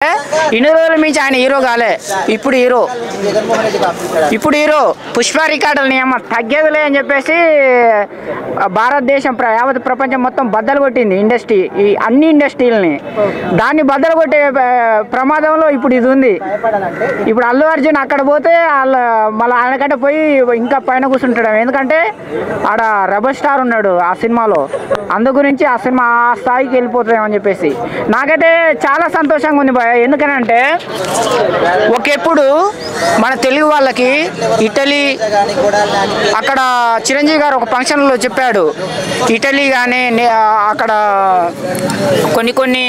ఇన్ని రోజుల నుంచి ఆయన హీరో కాలే, ఇప్పుడు హీరో పుష్ప రికార్డులు నియమ తగ్గేదిలే అని చెప్పేసి భారతదేశం యావత్ ప్రపంచం మొత్తం బద్దలు కొట్టింది ఇండస్ట్రీ, ఈ అన్ని ఇండస్ట్రీలని. దాన్ని బద్దలు కొట్టే ప్రమాదంలో ఇప్పుడు ఇది ఉంది. ఇప్పుడు అల్లు అర్జున్ అక్కడ పోతే మళ్ళీ ఆయనకంటే పోయి ఇంకా పైన కూర్చుంటాడు, ఎందుకంటే ఆడ రెబల్ స్టార్ ఉన్నాడు ఆ సినిమాలో. అందు గురించి ఆ సినిమా ఆ స్థాయికి వెళ్ళిపోతుందేమని చెప్పేసి నాకైతే చాలా సంతోషంగా ఉంది భయ. ఎందుకనంటే ఒకప్పుడు మన తెలుగు వాళ్ళకి ఇటలీ, అక్కడ చిరంజీవి గారు ఒక ఫంక్షన్లో చెప్పాడు, ఇటలీ కానీ అక్కడ కొన్ని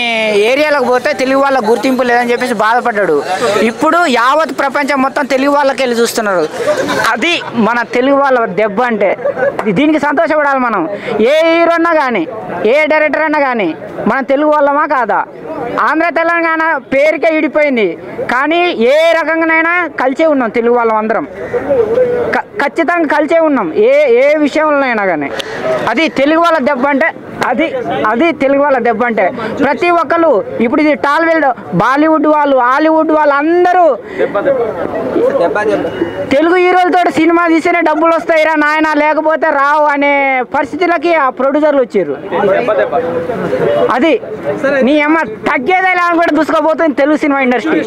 ఏరియాలకు పోతే తెలుగు వాళ్ళకి గుర్తింపు లేదని చెప్పేసి బాధపడ్డాడు. ఇప్పుడు యావత్ ప్రపంచం మొత్తం తెలుగు వాళ్ళకి వెళ్ళి చూస్తున్నారు. అది మన తెలుగు వాళ్ళ దెబ్బ అంటే. దీనికి సంతోషపడాలి మనం. ఏ హీరో అన్నా కానీ, ఏ డైరెక్టర్ అన్నా కానీ మన తెలుగు వాళ్ళమా కాదా? ఆంధ్ర తెలంగాణ పేరుకే విడిపోయింది, కానీ ఏ రకంగానైనా కలిసే ఉన్నాం తెలుగు వాళ్ళం అందరం, ఖచ్చితంగా కలిసే ఉన్నాం ఏ విషయంలోనైనా కానీ. అది తెలుగు వాళ్ళ దెబ్బ అంటే. అది తెలుగు వాళ్ళ దెబ్బ అంటే. ప్రతి ఒక్కరు ఇప్పుడు ఇది టాలీవుడ్, బాలీవుడ్ వాళ్ళు, హాలీవుడ్ వాళ్ళు అందరూ తెలుగు హీరోలతో సినిమా తీస్తేనే డబ్బులు వస్తాయిరా నాయన, లేకపోతే రావు అనే పరిస్థితులకి ఆ ప్రొడ్యూసర్లు వచ్చారు. అది నీ అమ్మ తగ్గేదే లేని కూడా దూసుకుపోతుంది తెలుగు సినిమా ఇండస్ట్రీ.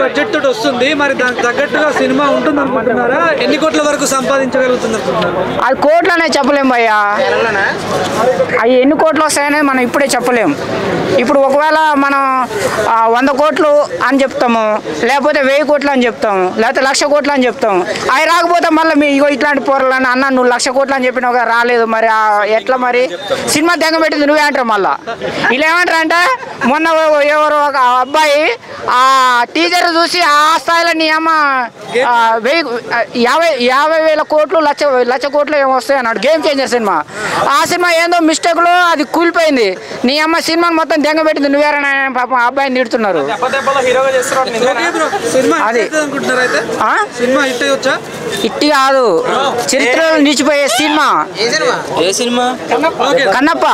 బడ్జెట్ తోటి వస్తుంది, మరి దానికి తగ్గట్టుగా సినిమా ఉంటుంది అనుకుంటున్నారా? ఎన్ని కోట్ల వరకు సంపాదించగలుగుతుంది అనుకుంటున్నారు? అది కోట్లనే చెప్పలేము భయ్యా, అవి ఎన్ని కోట్లు వస్తాయనేది మనం ఇప్పుడే చెప్పలేము. ఇప్పుడు ఒకవేళ మనం 100 కోట్లు అని చెప్తాము, లేకపోతే 1000 కోట్లు అని చెప్తాము, లేకపోతే 1,00,000 కోట్లు అని చెప్తాము. అవి రాకపోతే మళ్ళీ మీ ఇగో ఇట్లాంటి పోరలని అన్న నువ్వు 1,00,000 కోట్లు అని చెప్పినావు రాలేదు, మరి ఎట్లా మరి సినిమా తెగ పెట్టింది నువ్వే అంటారు. మళ్ళీ వీళ్ళు ఏమంటారు అంటే, మొన్న ఎవరు ఒక అబ్బాయి ఆ టీచర్ చూసి ఆ స్థాయిలో నీ అమ్మ 50,000 కోట్లు 1,00,000 కోట్లు ఏమో వస్తాయి అన్నాడు. Game changer cinema. ఆ సినిమా ఏందో మిస్టేక్లో అది కూలిపోయింది. నీ అమ్మ సినిమాని మొత్తం దెంగ పెట్టింది నువ్వేరైనా పాపం అబ్బాయిని తిడుతున్నారు. అది ఇట్టి కాదు, చరిత్రలో నిలిచిపోయే సినిమా. కన్నప్ప.